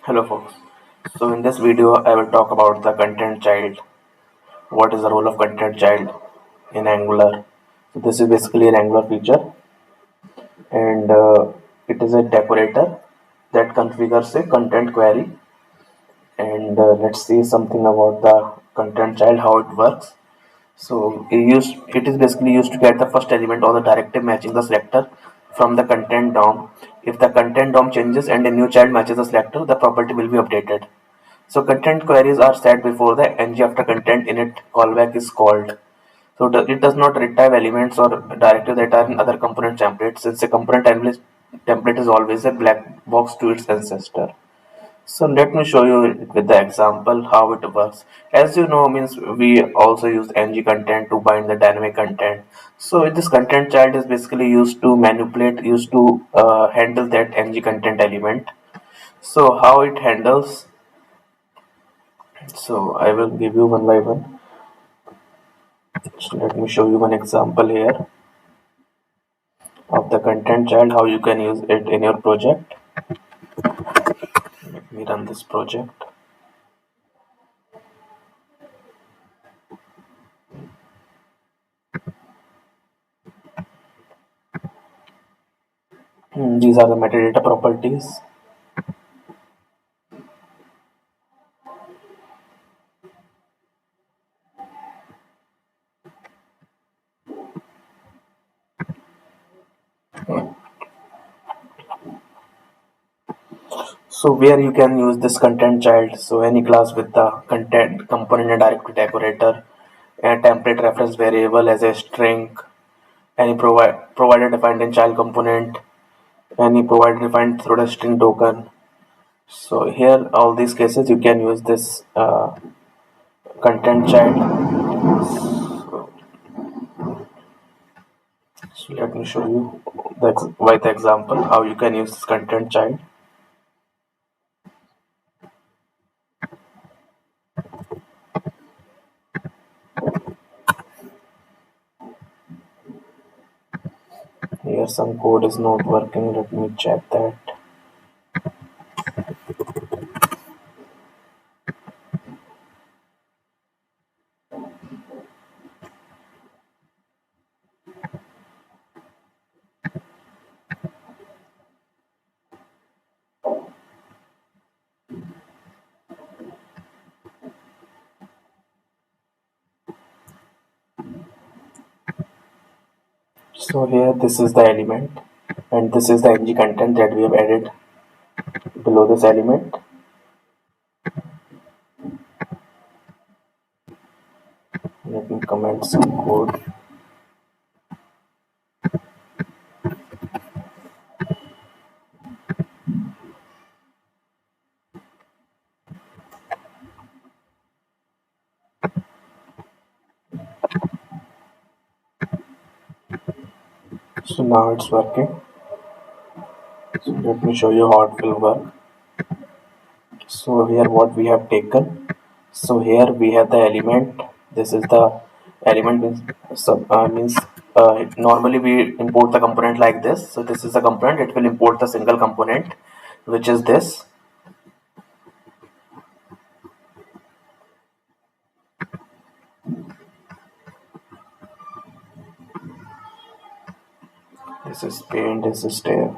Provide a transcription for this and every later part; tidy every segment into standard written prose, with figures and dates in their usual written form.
Hello folks. So in this video I will talk about the content child. What is the role of content child in Angular? So this is basically an Angular feature, and it is a decorator that configures a content query. And let's see something about the content child, how it works. So it is basically used to get the first element or the directive matching the selector from the content DOM. If the content DOM changes and a new child matches the selector, the property will be updated. So content queries are set before the ng after content init callback is called. So it does not retrieve elements or directives that are in other component templates, since a component template is always a black box to its ancestor. So let me show you it with the example how it works. As you know, means we also use ng content to bind the dynamic content. So this content child is basically used to manipulate, used to handle that ng content element. So how it handles? So I will give you one by one. So let me show you one example here of the content child, how you can use it in your project. Let me run this project. These are the metadata properties. So where you can use this content child, so any class with the content component and directory decorator, a template reference variable as a string, any provider defined in child component, any provider defined through the string token. So here all these cases you can use this content child. So let me show you with the example how you can use this content child. Here some code is not working. Let me check that. So here this is the element, and this is the ng content that we have added below this element. Let me comment some code. So now it's working. So let me show you how it will work. So here what we have taken. So here we have the element. This is the element means normally we import the component like this. So this is the component. It will import the single component, which is this. This is paint. This is stair.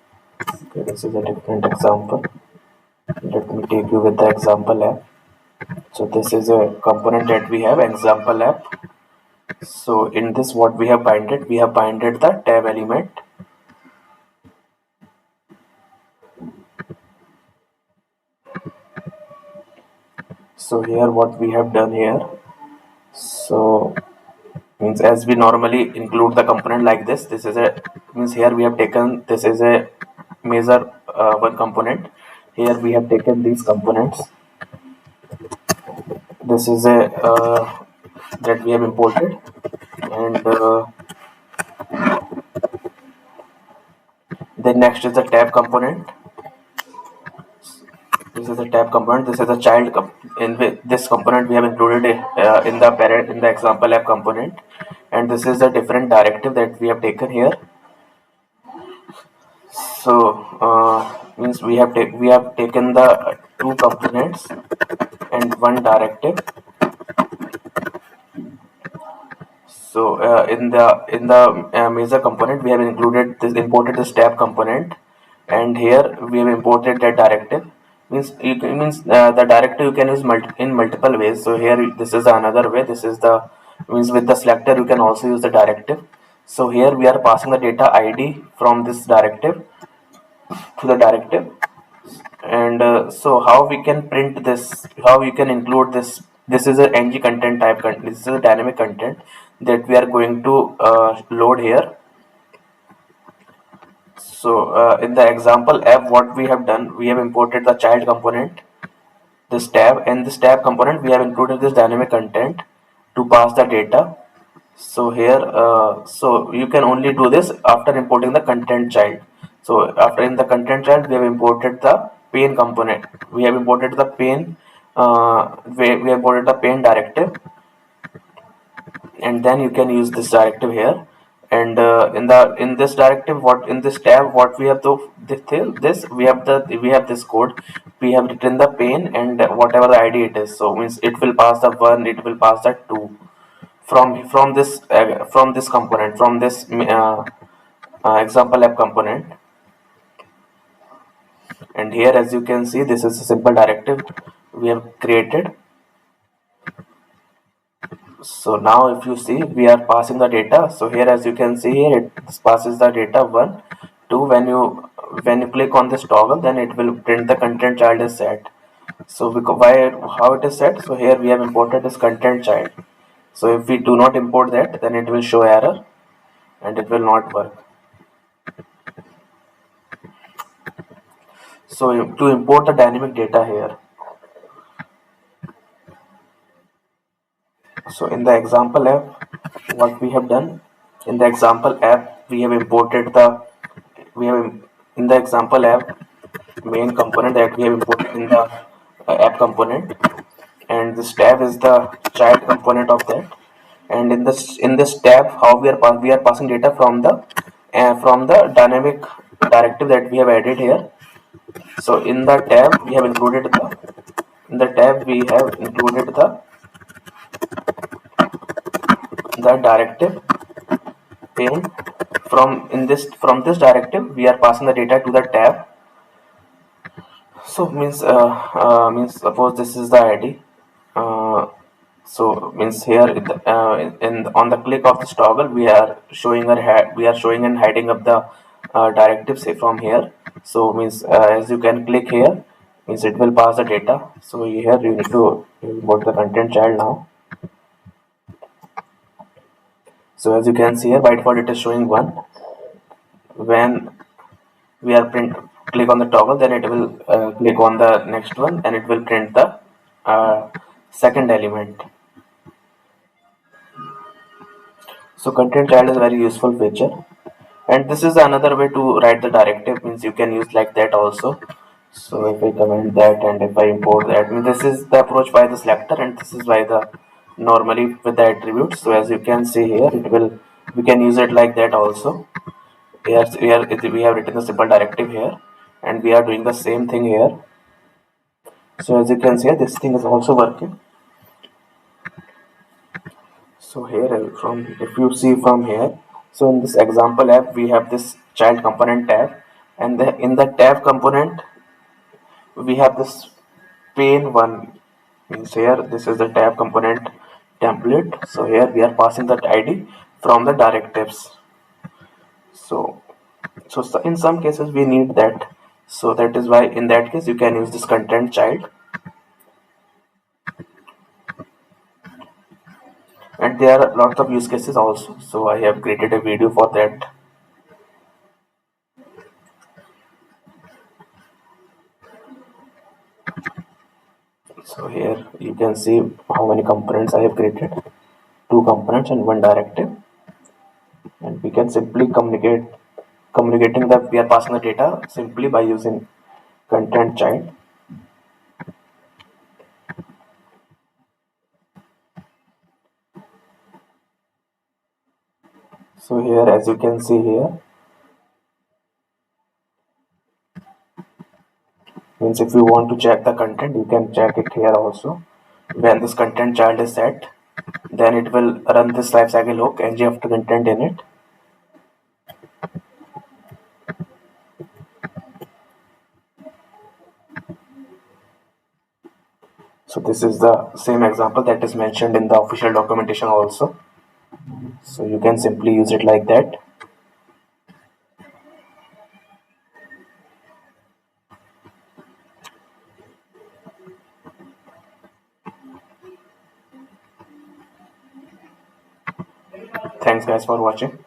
Okay, this is a different example. Let me take you with the example app. So this is a component that we have, example app. So in this what we have binded the tab element. So here what we have done here, so means as we normally include the component like this is a means here we have taken, this is a major one component. Here we have taken these components. This is a that we have imported, and then next is the tab component. This is a tab component. This is a child in this component we have included in the parent, in the example app component, and this is a different directive that we have taken here. So means we have taken the two components and one directive. So in the major component we have included this imported this tab component, and here we have imported that directive. Means the directive you can use in multiple ways. So here this is another way. This is the means with the selector you can also use the directive. So here we are passing the data ID from this directive to the directive. And so how we can print this, how we can include this is a ng content type content. This is a dynamic content that we are going to load here. So in the example app, what we have done, we have imported the child component, this tab, and this tab component we have included this dynamic content to pass the data. So here so you can only do this after importing the content child. So after in the content child we have imported the pane component, we have imported the pane we have imported the pane directive, and then you can use this directive here. And in this directive, what in this tab, what we have to this we have this code, we have written the pane and whatever the id it is. So means it will pass the 1, it will pass the 2 from this component, from this example app component. And here as you can see, this is a simple directive we have created. So now if you see, we are passing the data. So here as you can see here, it passes the data 1 2. When you click on this toggle, then it will print the content child is set. So why, how it is set? So here we have imported this content child. So if we do not import that, then it will show error and it will not work. So to import the dynamic data here, so in the example app, what we have done, in the example app we have imported the we have in the example app main component that we have imported in the app component, and this tab is the child component of that. And in this tab, how we are passing data from the dynamic directive that we have added here. So in the tab we have included the directive pane. From this directive we are passing the data to the tab. So means suppose this is the id. So means here in on the click of this toggle, we are showing and hiding up the directive, say from here. So means as you can click here, means it will pass the data. So here you need to import the content child now. So as you can see here, by default it is showing 1. When we are click on the toggle, then it will click on the next one and it will print the second element. So content child is a very useful feature, and this is another way to write the directive. Means you can use like that also. So if I comment that and if I import that, means this is the approach by the selector, and this is by the normally with the attributes. So as you can see here, it will, we can use it like that also. Here we have written a simple directive here, and we are doing the same thing here. So as you can see, this thing is also working. So here from, if you see from here, so in this example app we have this child component tab, and in the tab component we have this pane one. Means here this is the tab component template. So here we are passing that id from the directives. So in some cases we need that. So that is why in that case you can use this content child. And there are lots of use cases also, so I have created a video for that. So here you can see how many components I have created, 2 components and 1 directive, and we can simply communicating that we are passing the data simply by using content child. So here as you can see here, Means if you want to check the content, you can check it here also. When this content child is set, then it will run this lifecycle hook ng after content in it. So this is the same example that is mentioned in the official documentation also. So you can simply use it like that. Thanks guys for watching.